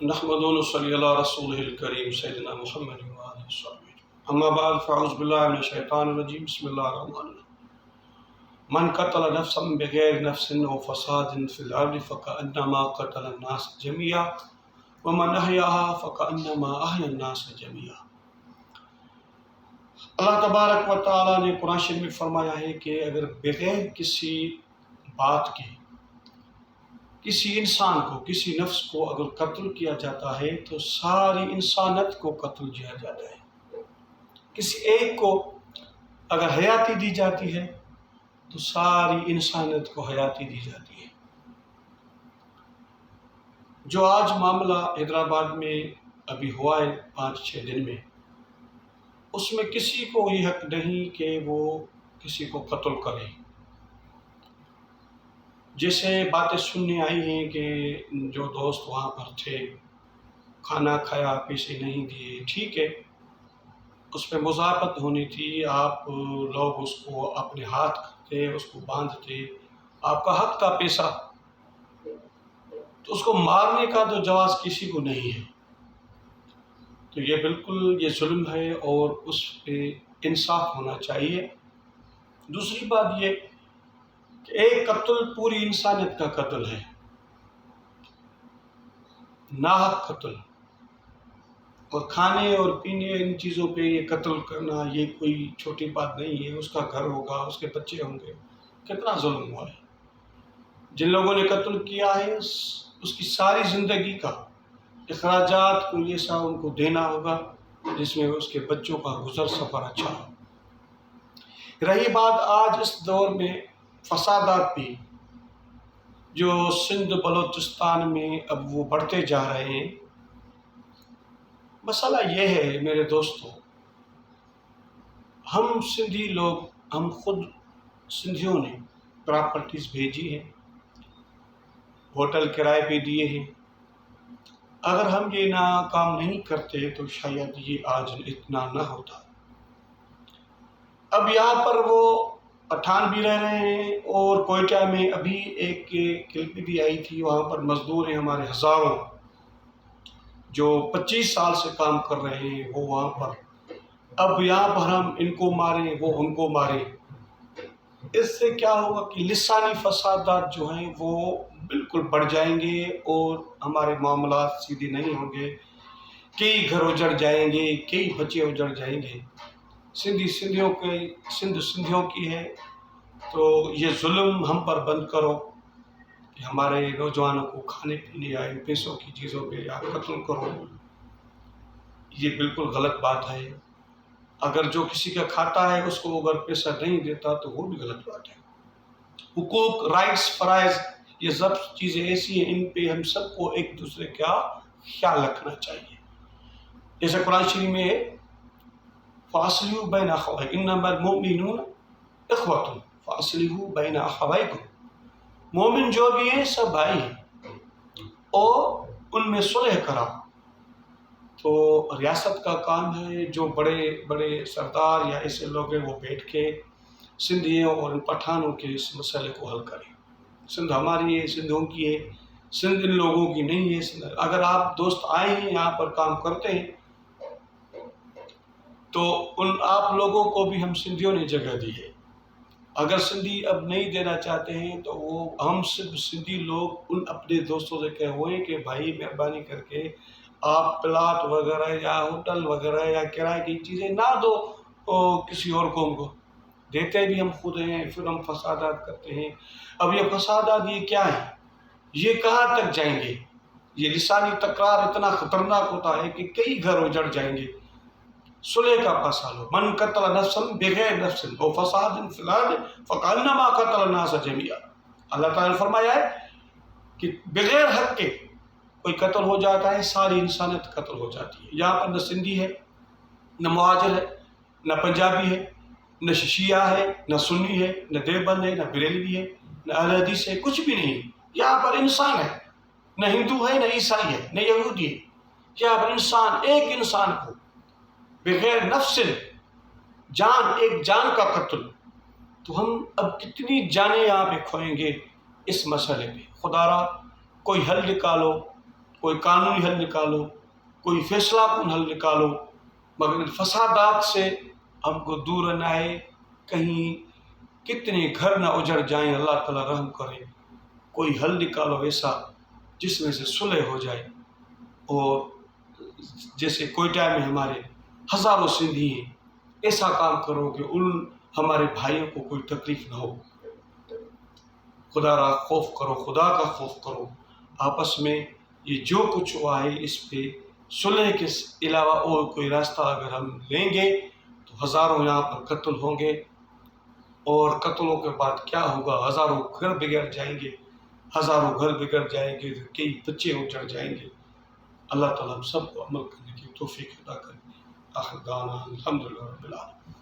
نحمد و نصلی علی رسولہ الکریم سیدنا محمد و آلہ وصحبہ اما بعد فاعوذ باللہ من الشیطان الرجیم بسم اللہ الرحمن الرحیم من قتل نفسا بغیر نفس او فساد فی الارض فکأنما قتل الناس جميعا ومن احیاها فکأنما احیا الناس جميعا۔ اللہ تبارک و تعالیٰ نے قرآن شریف میں فرمایا ہے کہ اگر بغیر کسی بات کے کسی انسان کو کسی نفس کو اگر قتل کیا جاتا ہے تو ساری انسانیت کو قتل کیا جاتا ہے۔ کسی ایک کو اگر حیاتی دی جاتی ہے تو ساری انسانیت کو حیاتی دی جاتی ہے۔ جو آج معاملہ حیدرآباد میں ابھی ہوا ہے 5-6 دن میں، اس میں کسی کو یہ حق نہیں کہ وہ کسی کو قتل کرے۔ جیسے باتیں سننے آئی ہیں کہ جو دوست وہاں پر تھے کھانا کھایا پیسے نہیں دیے، ٹھیک ہے، اس پہ مضافت ہونی تھی، آپ لوگ اس کو اپنے ہاتھ کرتے، اس کو باندھتے، آپ کا حق تھا پیسہ، تو اس کو مارنے کا تو جواز کسی کو نہیں ہے۔ تو یہ بالکل یہ ظلم ہے اور اس پہ انصاف ہونا چاہیے۔ دوسری بات یہ کہ ایک قتل پوری انسانیت کا قتل ہے، ناحق قتل، اور کھانے اور پینے ان چیزوں پہ یہ قتل کرنا یہ کوئی چھوٹی بات نہیں ہے۔ اس کا گھر ہوگا، اس کے بچے ہوں گے، کتنا ظلم ہوا ہے۔ جن لوگوں نے قتل کیا ہے اس کی ساری زندگی کا اخراجات کو یہ سا ان کو دینا ہوگا جس میں اس کے بچوں کا گزر سفر اچھا ہو۔ رہی بات آج اس دور میں فسادات بھی جو سندھ بلوچستان میں اب وہ بڑھتے جا رہے ہیں، مسئلہ یہ ہے میرے دوستوں، ہم سندھی لوگ، ہم خود سندھیوں نے پراپرٹیز بھیجی ہیں، ہوٹل کرائے پہ دیے ہیں۔ اگر ہم یہ کام نہیں کرتے تو شاید یہ آج اتنا نہ ہوتا۔ اب یہاں پر وہ پٹھان بھی رہ رہے ہیں، اور کوئٹہ میں ابھی ایک کلپ بھی آئی تھی، وہاں پر مزدور ہیں ہمارے ہزاروں جو 25 سال سے کام کر رہے ہیں، وہ وہاں پر اب یہاں پر ہم ان کو ماریں وہ ان کو ماریں، اس سے کیا ہوگا کہ لسانی فسادات جو ہیں وہ بالکل بڑھ جائیں گے اور ہمارے معاملات سیدھے نہیں ہوں گے، کئی گھر اجڑ جائیں گے، کئی بچے اجڑ جائیں گے۔ سندھ سندھیوں کی ہے، تو یہ ظلم ہم پر بند کرو کہ ہمارے نوجوانوں کو کھانے پینے یا ان پیسوں کی چیزوں پہ یا قتل کرو، یہ بالکل غلط بات ہے۔ اگر جو کسی کا کھاتا ہے اس کو اگر پیسہ نہیں دیتا تو وہ بھی غلط بات ہے۔ حقوق، رائٹس، فرائض، یہ سب چیزیں ایسی ہیں، ان پہ ہم سب کو ایک دوسرے کا خیال رکھنا چاہیے۔ جیسے قرآن شریف میں ہے فَأَصْلِحُوا بَيْنَ أَخَوَيْكُمْ إِنَّمَا الْمُؤْمِنُونَ إِخْوَةٌ فَأَصْلِحُوا بَيْنَ أَخَوَيْكُمْ، مومن جو بھی ہیں سب بھائی ہیں اور ان میں صلح کراؤ۔ تو ریاست کا کام ہے، جو بڑے بڑے سردار یا ایسے لوگ ہیں وہ بیٹھ کے سندھیوں اور ان پٹھانوں کے اس مسئلے کو حل کریں۔ سندھ ہماری ہے، سندھوں کی ہے، سندھ ان لوگوں کی نہیں ہے۔ اگر آپ دوست آئے ہیں یہاں پر کام کرتے ہیں تو ان آپ لوگوں کو بھی ہم سندھیوں نے جگہ دی ہے۔ اگر سندھی اب نہیں دینا چاہتے ہیں تو وہ ہم سب سندھی لوگ ان اپنے دوستوں سے کہے ہوئے کہ بھائی مہربانی کر کے آپ پلاٹ وغیرہ یا ہوٹل وغیرہ یا کرائے کی چیزیں نہ دو کسی اور قوم کو، دیتے بھی ہم خود ہیں، پھر ہم فسادات کرتے ہیں۔ اب یہ فسادات یہ کیا ہے؟ یہ کہاں تک جائیں گے؟ یہ لسانی تکرار اتنا خطرناک ہوتا ہے کہ کئی گھر اجڑ جائیں گے۔ صلح کا فیصلہ لو، من قتل نفسا بغیر نفس او فساد فی الارض فکأنما قتل الناس جميعا۔ اللہ تعالیٰ نے فرمایا ہے کہ بغیر حق کے کوئی قتل ہو جاتا ہے، ساری انسانیت قتل ہو جاتی ہے۔ یہاں پر نہ سندھی ہے، نہ مہاجر ہے، نہ پنجابی ہے، نہ شیعہ ہے، نہ سنی ہے، نہ دیوبند ہے، نہ بریلوی ہے، نہ اہل حدیث ہے، کچھ بھی نہیں۔ یہاں پر انسان ہے، نہ ہندو ہے، نہ عیسائی ہے، نہ یہودی ہے۔ یہاں پر انسان، ایک انسان کو بغیر نفس، جان، ایک جان کا قتل، تو ہم اب کتنی جانیں یہاں پہ کھوئیں گے اس مسئلے پہ۔ خدا را کوئی حل نکالو، کوئی قانونی حل نکالو، کوئی فیصلہ کن حل نکالو، مگر ان فسادات سے ہم کو دور رہنا ہے۔ کہیں کتنے گھر نہ اجڑ جائیں، اللہ تعالیٰ رحم کرے۔ کوئی حل نکالو ایسا جس میں سے صلح ہو جائے، اور جیسے کوئٹہ میں ہمارے ہزاروں سندھی ہیں، ایسا کام کرو کہ ان ہمارے بھائیوں کو کوئی تکلیف نہ ہو۔ خدا را خوف کرو، خدا کا خوف کرو آپس میں۔ یہ جو کچھ ہوا ہے اس پہ صلح کے علاوہ اور کوئی راستہ اگر ہم لیں گے تو ہزاروں یہاں پر قتل ہوں گے، اور قتلوں کے بعد کیا ہوگا؟ ہزاروں گھر بگڑ جائیں گے، ہزاروں گھر بگڑ جائیں گے، کئی بچے اجڑ جائیں گے۔ اللہ تعالیٰ ہم سب کو عمل کرنے کی توفیق عطا کرے۔ آخر دعوانا الحمدللہ رب العالمین۔